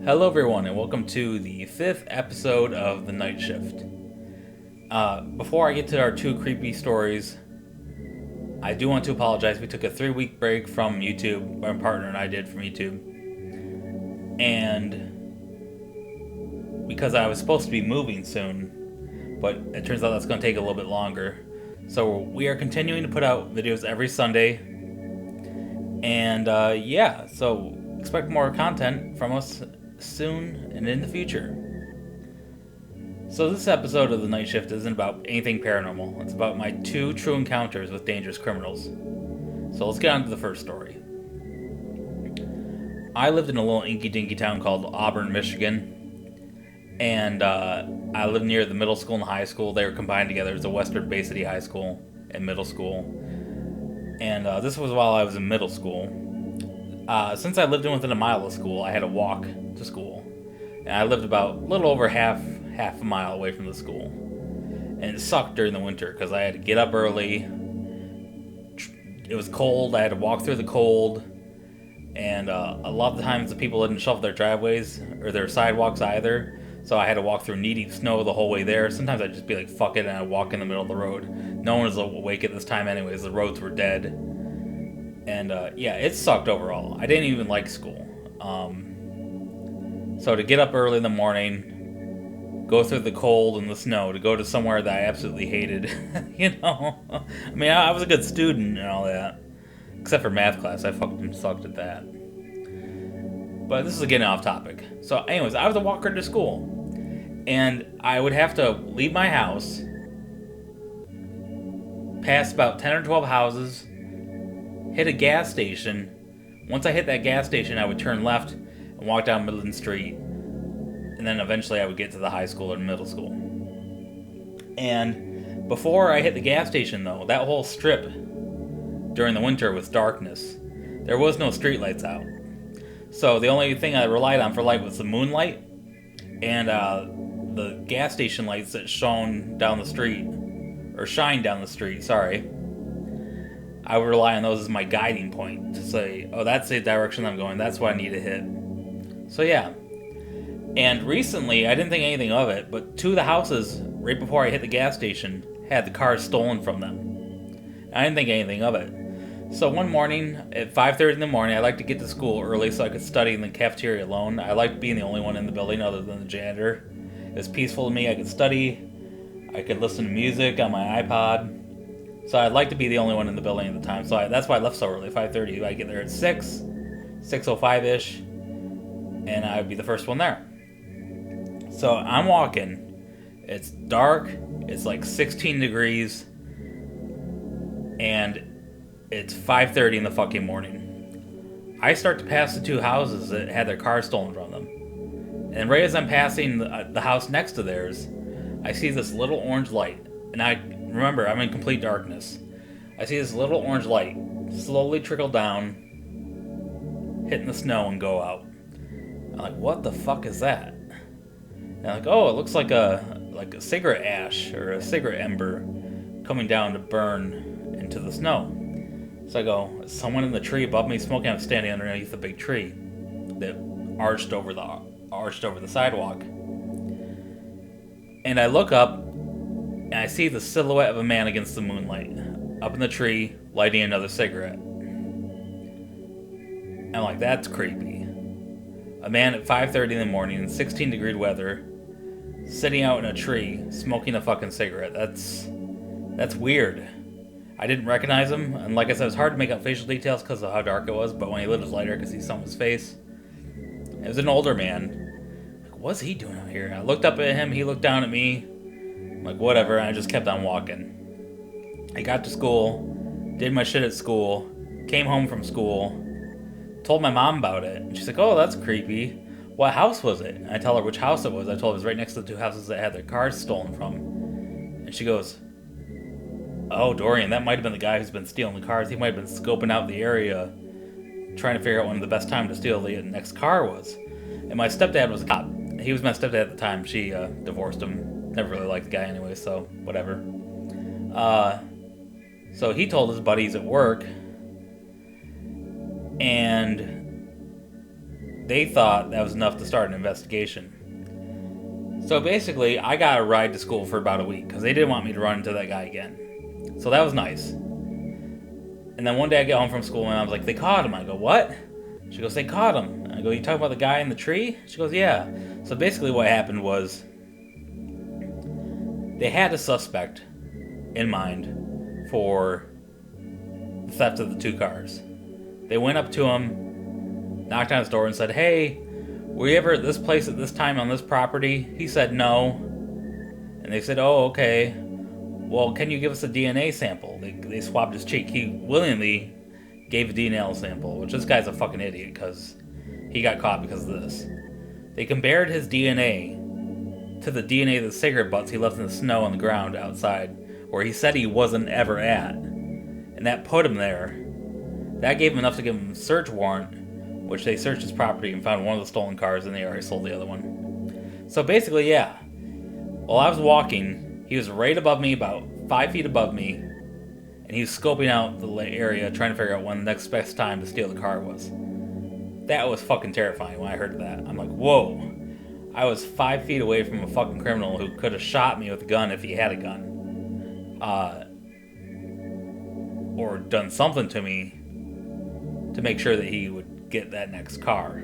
Hello, everyone, and welcome to the 5th episode of The Night Shift. Before I get to our two creepy stories, I do want to apologize. We took a 3-week break from YouTube, my partner and I did from YouTube. And because I was supposed to be moving soon, but it turns out that's going to take a little bit longer. So we are continuing to put out videos every Sunday. And so expect more content from us soon and in the future. So this episode of The Night Shift isn't about anything paranormal. It's about my 2 true encounters with dangerous criminals. So let's get on to the first story. I lived in a little inky-dinky town called Auburn, Michigan. And I lived near the middle school and high school. They were combined together. It was a Western Bay City High School and middle school. And this was while I was in middle school. Since I lived within a mile of school, I had to walk to school. And I lived about a little over half a mile away from the school. And it sucked during the winter because I had to get up early. It was cold. I had to walk through the cold. And a lot of the times the people didn't shovel their driveways or their sidewalks either. So I had to walk through knee-deep snow the whole way there. Sometimes I'd just be like, fuck it, and I'd walk in the middle of the road. No one was awake at this time anyways. The roads were dead. And it sucked overall. I didn't even like school. So to get up early in the morning, go through the cold and the snow, to go to somewhere that I absolutely hated, I mean, I was a good student and all that. Except for math class, I fucking sucked at that. But this is getting off topic. So anyways, I was a walker to school. And I would have to leave my house, pass about 10 or 12 houses, hit a gas station. Once I hit that gas station, I would turn left and walk down Midland Street. And then eventually I would get to the high school or middle school. And before I hit the gas station, though, that whole strip during the winter was darkness. There was no street lights out. So the only thing I relied on for light was the moonlight and the gas station lights that shine down the street. I would rely on those as my guiding point to say, oh, that's the direction I'm going. That's what I need to hit. So yeah. And recently, I didn't think anything of it, but 2 of the houses right before I hit the gas station had the cars stolen from them. I didn't think anything of it. So one morning at 5:30 in the morning, I like to get to school early so I could study in the cafeteria alone. I liked being the only one in the building other than the janitor. It was peaceful to me. I could study. I could listen to music on my iPod. So I'd like to be the only one in the building at the time. So that's why I left so early, 5:30. I get there at 6:05-ish, and I would be the first one there. So I'm walking. It's dark. It's like 16 degrees. And it's 5:30 in the fucking morning. I start to pass the 2 houses that had their cars stolen from them. And right as I'm passing the house next to theirs, I see this little orange light. And I remember, I'm in complete darkness. I see this little orange light slowly trickle down, hitting the snow and go out. I'm like, what the fuck is that? And I'm like, oh, it looks like a cigarette ash or a cigarette ember coming down to burn into the snow. So I go, is someone in the tree above me smoking? I'm standing underneath a big tree that arched over the sidewalk. And I look up and I see the silhouette of a man against the moonlight, up in the tree, lighting another cigarette. I'm like, that's creepy. A man at 5:30 in the morning in 16-degree weather, sitting out in a tree, smoking a fucking cigarette. That's weird. I didn't recognize him, and like I said, it was hard to make out facial details because of how dark it was, but when he lit his lighter, I could see some of his face. It was an older man. Like, what's he doing out here? I looked up at him, he looked down at me. I'm like, whatever, and I just kept on walking. I got to school, did my shit at school, came home from school, told my mom about it, and she's like, oh, that's creepy. What house was it? And I tell her which house it was. I told her it was right next to the 2 houses that had their cars stolen from. And she goes, oh, Dorian, that might have been the guy who's been stealing the cars. He might have been scoping out the area, trying to figure out when the best time to steal the next car was. And my stepdad was a cop. He was my stepdad at the time. She divorced him. Never really liked the guy anyway, so whatever. So he told his buddies at work, and they thought that was enough to start an investigation. So basically, I got a ride to school for about a week because they didn't want me to run into that guy again. So that was nice. And then one day I get home from school and I was like, they caught him. I go, what? She goes, they caught him. I go, you talking about the guy in the tree? She goes, yeah. So basically what happened was they had a suspect in mind for the theft of the 2 cars. They went up to him, knocked on his door and said, hey, were you ever at this place at this time on this property? He said no. And they said, oh, okay. Well, can you give us a DNA sample? They swabbed his cheek. He willingly gave a DNA sample, which this guy's a fucking idiot because he got caught because of this. They compared his DNA to the DNA of the cigarette butts he left in the snow on the ground outside, where he said he wasn't ever at. And that put him there. That gave him enough to give him a search warrant, which they searched his property and found one of the stolen cars, and they already sold the other one. So basically, yeah. While I was walking, he was right above me, about 5 feet above me, and he was scoping out the area, trying to figure out when the next best time to steal the car was. That was fucking terrifying when I heard that. I'm like, whoa. I was 5 feet away from a fucking criminal who could have shot me with a gun if he had a gun. Or done something to me to make sure that he would get that next car.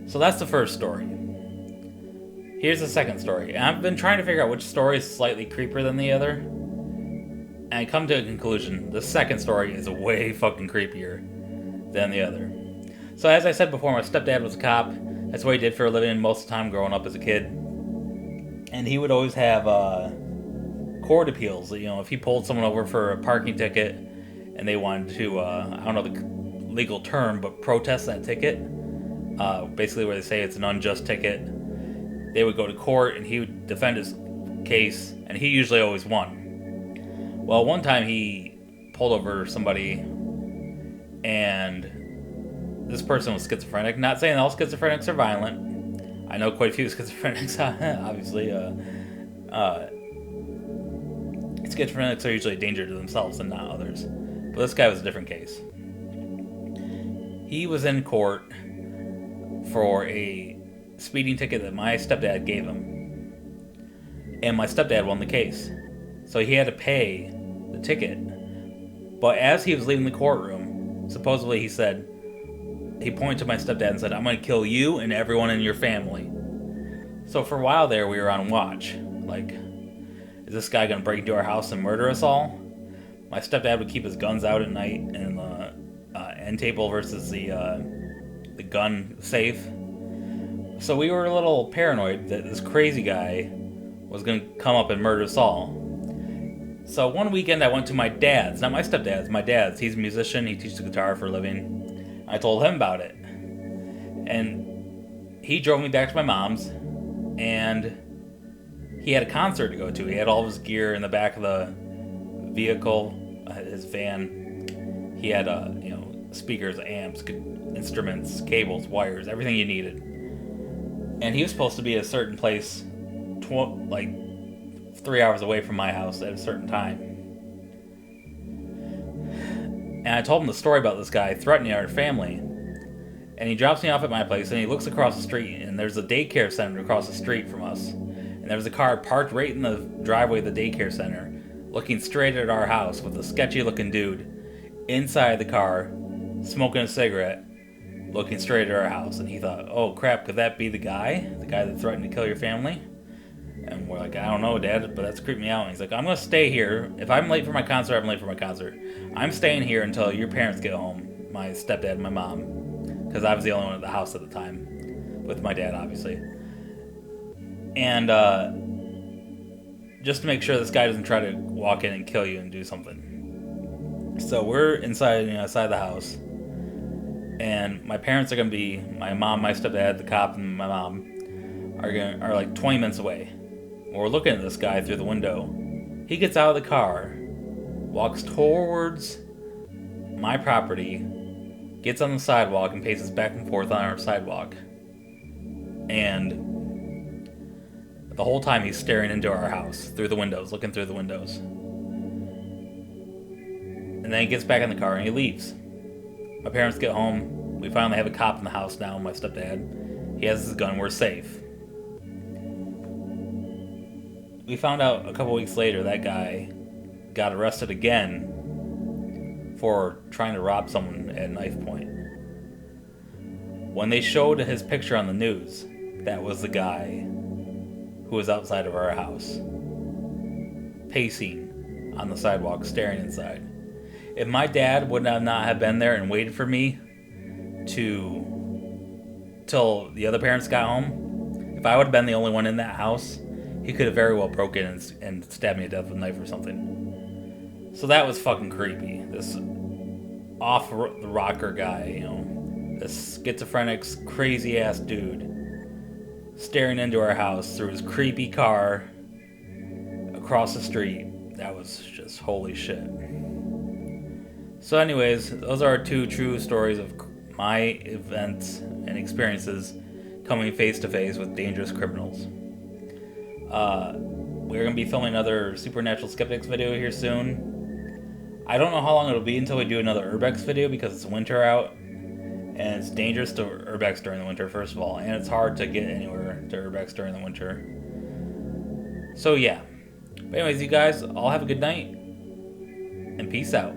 So that's the first story. Here's the second story. And I've been trying to figure out which story is slightly creepier than the other. And I come to a conclusion. The second story is way fucking creepier than the other. So as I said before, my stepdad was a cop. That's what he did for a living most of the time growing up as a kid. And he would always have court appeals. You know, if he pulled someone over for a parking ticket and they wanted to, I don't know the legal term, but protest that ticket, basically where they say it's an unjust ticket, they would go to court and he would defend his case, and he usually always won. Well, one time he pulled over somebody, and this person was schizophrenic. Not saying all schizophrenics are violent. I know quite a few schizophrenics, obviously. Schizophrenics are usually a danger to themselves and not others. But this guy was a different case. He was in court for a speeding ticket that my stepdad gave him. And my stepdad won the case. So he had to pay the ticket. But as he was leaving the courtroom, supposedly he pointed to my stepdad and said, I'm going to kill you and everyone in your family. So for a while there, we were on watch. Like, is this guy going to break into our house and murder us all? My stepdad would keep his guns out at night in the end table versus the gun safe. So we were a little paranoid that this crazy guy was going to come up and murder us all. So one weekend I went to my dad's, not my stepdad's, my dad's. He's a musician, he teaches guitar for a living. I told him about it. And he drove me back to my mom's, and he had a concert to go to. He had all of his gear in the back of the vehicle, his van. He had, speakers, amps, instruments, cables, wires, everything you needed. And he was supposed to be at a certain place, 3 hours away from my house at a certain time. And I told him the story about this guy threatening our family. And he drops me off at my place, and he looks across the street, and there's a daycare center across the street from us. And there was a car parked right in the driveway of the daycare center, looking straight at our house with a sketchy-looking dude inside the car, smoking a cigarette, looking straight at our house. And he thought, oh crap, could that be the guy? The guy that threatened to kill your family? And we're like, I don't know, Dad, but that's creeping me out. And he's like, I'm going to stay here. If I'm late for my concert, I'm late for my concert. I'm staying here until your parents get home, my stepdad and my mom. Because I was the only one at the house at the time, with my dad, obviously. And just to make sure this guy doesn't try to walk in and kill you and do something. So we're inside the house. And my parents are going to be, my mom, my stepdad, the cop, and my mom are like 20 minutes away. We're looking at this guy through the window. He gets out of the car, walks towards my property, gets on the sidewalk and paces back and forth on our sidewalk. And the whole time he's staring into our house through the windows, looking through the windows. And then he gets back in the car and he leaves. My parents get home, We finally have a cop in the house now, my stepdad. He has his gun, we're safe. We found out a couple weeks later that guy got arrested again for trying to rob someone at knife point. When they showed his picture on the news, that was the guy who was outside of our house, pacing on the sidewalk, staring inside. If my dad would not have been there and waited for me till the other parents got home, if I would have been the only one in that house, he could have very well broken in and stabbed me to death with a knife or something. So that was fucking creepy. This off-the-rocker guy, you know, this schizophrenic, crazy-ass dude, staring into our house through his creepy car across the street. That was just holy shit. So anyways, those are our two true stories of my events and experiences coming face to face with dangerous criminals. We're going to be filming another Supernatural Skeptics video here soon. I don't know how long it'll be until we do another Urbex video because it's winter out. And it's dangerous to Urbex during the winter, first of all. And it's hard to get anywhere to Urbex during the winter. So yeah. But anyways, you guys, all have a good night. And peace out.